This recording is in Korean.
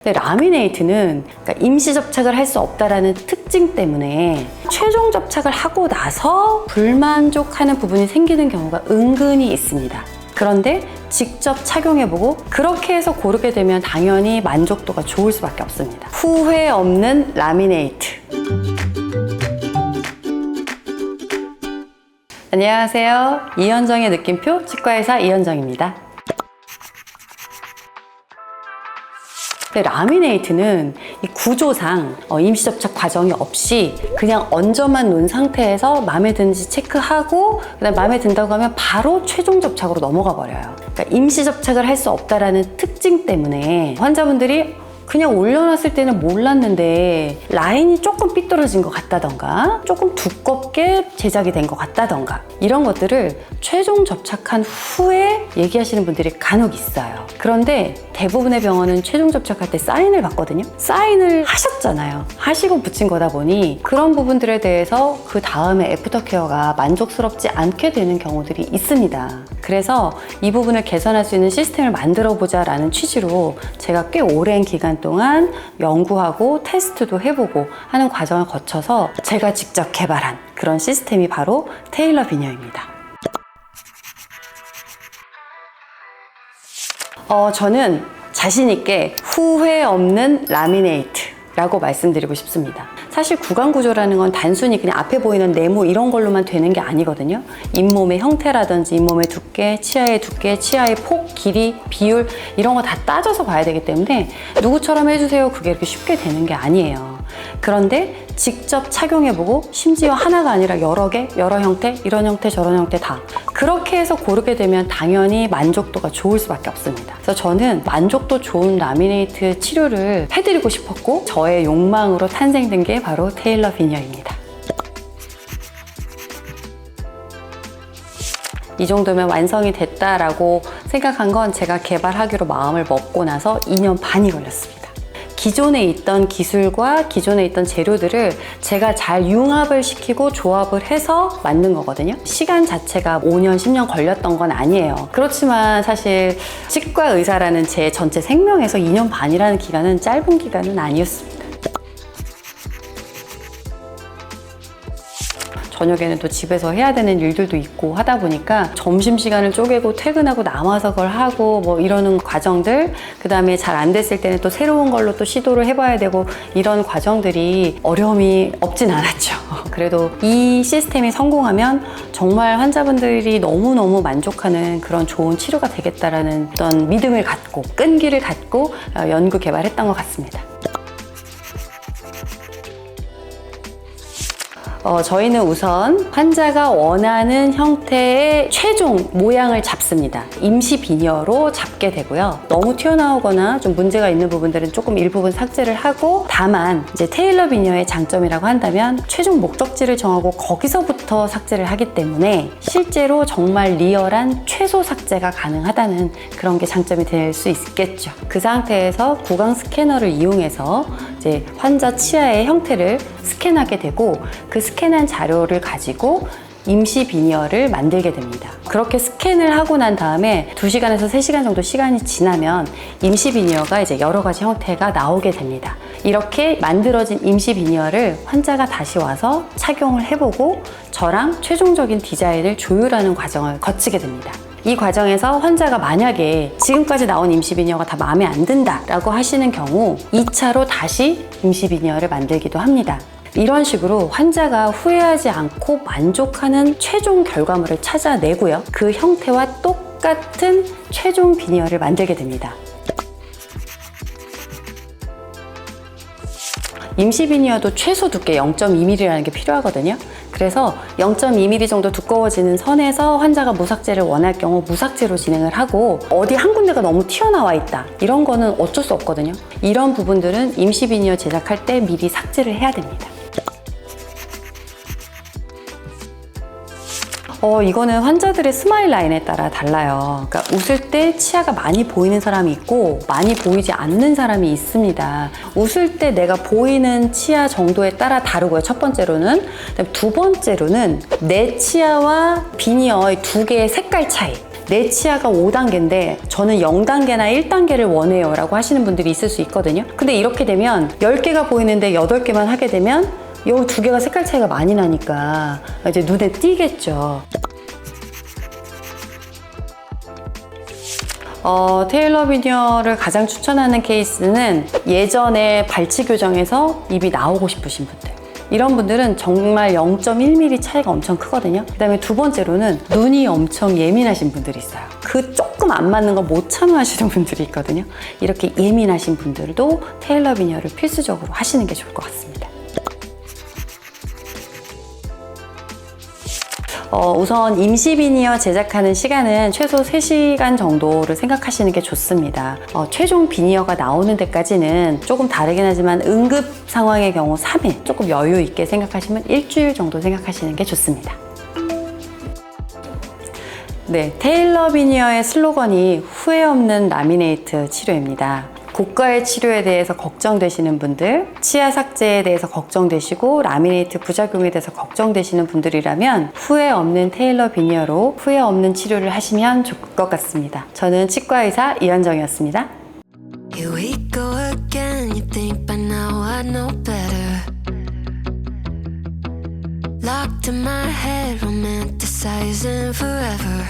근데 라미네이트는 그러니까 임시 접착을 할 수 없다라는 특징 때문에 최종 접착을 하고 나서 불만족하는 부분이 생기는 경우가 은근히 있습니다. 그런데 직접 착용해보고 그렇게 해서 고르게 되면 당연히 만족도가 좋을 수밖에 없습니다. 후회 없는 라미네이트. 안녕하세요. 이현정의 느낌표 치과의사 이현정입니다. 근데 라미네이트는 이 구조상 임시 접착 과정이 없이 그냥 얹어만 놓은 상태에서 마음에 드는지 체크하고 그다음에 마음에 든다고 하면 바로 최종 접착으로 넘어가 버려요. 그러니까 임시 접착을 할 수 없다라는 특징 때문에 환자분들이 그냥 올려놨을 때는 몰랐는데 라인이 조금 삐뚤어진 것 같다던가 조금 두껍게 제작이 된 것 같다던가 이런 것들을 최종 접착한 후에 얘기하시는 분들이 간혹 있어요. 그런데 대부분의 병원은 최종 접착할 때 사인을 받거든요. 사인을 하셨잖아요. 하시고 붙인 거다 보니 그런 부분들에 대해서 그 다음에 애프터 케어가 만족스럽지 않게 되는 경우들이 있습니다. 그래서 이 부분을 개선할 수 있는 시스템을 만들어 보자 라는 취지로 제가 꽤 오랜 기간 동안 연구하고 테스트도 해보고 하는 과정을 거쳐서 제가 직접 개발한 그런 시스템이 바로 테일러 비니어입니다. 저는 자신있게 후회 없는 라미네이트라고 말씀드리고 싶습니다. 사실 구강 구조라는 건 단순히 그냥 앞에 보이는 네모 이런 걸로만 되는 게 아니거든요. 잇몸의 형태라든지 잇몸의 두께, 치아의 두께, 치아의 폭, 길이, 비율 이런 거 다 따져서 봐야 되기 때문에 누구처럼 해주세요 그게 이렇게 쉽게 되는 게 아니에요. 그런데 직접 착용해보고 심지어 하나가 아니라 여러 개, 여러 형태, 이런 형태, 저런 형태 다 그렇게 해서 고르게 되면 당연히 만족도가 좋을 수밖에 없습니다. 그래서 저는 만족도 좋은 라미네이트 치료를 해드리고 싶었고 저의 욕망으로 탄생된 게 바로 테일러 비니어입니다. 이 정도면 완성이 됐다라고 생각한 건 제가 개발하기로 마음을 먹고 나서 2년 반이 걸렸습니다. 기존에 있던 기술과 기존에 있던 재료들을 제가 잘 융합을 시키고 조합을 해서 만든 거거든요. 시간 자체가 5년, 10년 걸렸던 건 아니에요. 그렇지만 사실 치과 의사라는 제 전체 생명에서 2년 반이라는 기간은 짧은 기간은 아니었습니다. 저녁에는 또 집에서 해야 되는 일들도 있고 하다 보니까 점심시간을 쪼개고 퇴근하고 남아서 그걸 하고 뭐 이러는 과정들, 그 다음에 잘 안 됐을 때는 또 새로운 걸로 또 시도를 해봐야 되고 이런 과정들이 어려움이 없진 않았죠. 그래도 이 시스템이 성공하면 정말 환자분들이 너무너무 만족하는 그런 좋은 치료가 되겠다라는 어떤 믿음을 갖고 끈기를 갖고 연구 개발했던 것 같습니다. 저희는 우선 환자가 원하는 형태의 최종 모양을 잡습니다. 임시 비니어로 잡게 되고요. 너무 튀어나오거나 좀 문제가 있는 부분들은 조금 일부분 삭제를 하고 다만 이제 테일러 비니어의 장점이라고 한다면 최종 목적지를 정하고 거기서부터 삭제를 하기 때문에 실제로 정말 리얼한 최소 삭제가 가능하다는 그런 게 장점이 될 수 있겠죠. 그 상태에서 구강 스캐너를 이용해서 이제 환자 치아의 형태를 스캔하게 되고 그 스캔한 자료를 가지고 임시 비니어를 만들게 됩니다. 그렇게 스캔을 하고 난 다음에 2시간에서 3시간 정도 시간이 지나면 임시 비니어가 이제 여러 가지 형태가 나오게 됩니다. 이렇게 만들어진 임시 비니어를 환자가 다시 와서 착용을 해보고 저랑 최종적인 디자인을 조율하는 과정을 거치게 됩니다. 이 과정에서 환자가 만약에 지금까지 나온 임시 비니어가 다 마음에 안 든다 라고 하시는 경우 2차로 다시 임시 비니어를 만들기도 합니다. 이런 식으로 환자가 후회하지 않고 만족하는 최종 결과물을 찾아내고요. 그 형태와 똑같은 최종 비니어를 만들게 됩니다. 임시 비니어도 최소 두께 0.2mm라는 게 필요하거든요. 그래서 0.2mm 정도 두꺼워지는 선에서 환자가 무삭제를 원할 경우 무삭제로 진행을 하고 어디 한 군데가 너무 튀어나와 있다 이런 거는 어쩔 수 없거든요. 이런 부분들은 임시 비니어 제작할 때 미리 삭제를 해야 됩니다. 이거는 환자들의 스마일 라인에 따라 달라요. 그러니까 웃을 때 치아가 많이 보이는 사람이 있고 많이 보이지 않는 사람이 있습니다. 웃을 때 내가 보이는 치아 정도에 따라 다르고요. 첫 번째로는. 두 번째로는 내 치아와 비니어의 두 개의 색깔 차이. 내 치아가 5단계인데 저는 0단계나 1단계를 원해요 라고 하시는 분들이 있을 수 있거든요. 근데 이렇게 되면 10개가 보이는데 8개만 하게 되면 이 2개가 색깔 차이가 많이 나니까 이제 눈에 띄겠죠. 테일러 비니어를 가장 추천하는 케이스는 예전에 발치 교정에서 입이 나오고 싶으신 분들, 이런 분들은 정말 0.1mm 차이가 엄청 크거든요. 그 다음에 두 번째로는 눈이 엄청 예민하신 분들이 있어요. 그 조금 안 맞는 거 못 참으시는 분들이 있거든요. 이렇게 예민하신 분들도 테일러 비니어를 필수적으로 하시는 게 좋을 것 같습니다. 우선 임시 비니어 제작하는 시간은 최소 3시간 정도를 생각하시는 게 좋습니다. 최종 비니어가 나오는 데까지는 조금 다르긴 하지만 응급 상황의 경우 3일, 조금 여유 있게 생각하시면 일주일 정도 생각하시는 게 좋습니다. 네, 테일러 비니어의 슬로건이 후회 없는 라미네이트 치료입니다. 고가의 치료에 대해서 걱정되시는 분들, 치아 삭제에 대해서 걱정되시고 라미네이트 부작용에 대해서 걱정되시는 분들이라면 후회 없는 테일러 비니어로 후회 없는 치료를 하시면 좋을 것 같습니다. 저는 치과의사 이현정이었습니다. Here we go again. You think by now I know better. Locked in my head, romanticizing forever.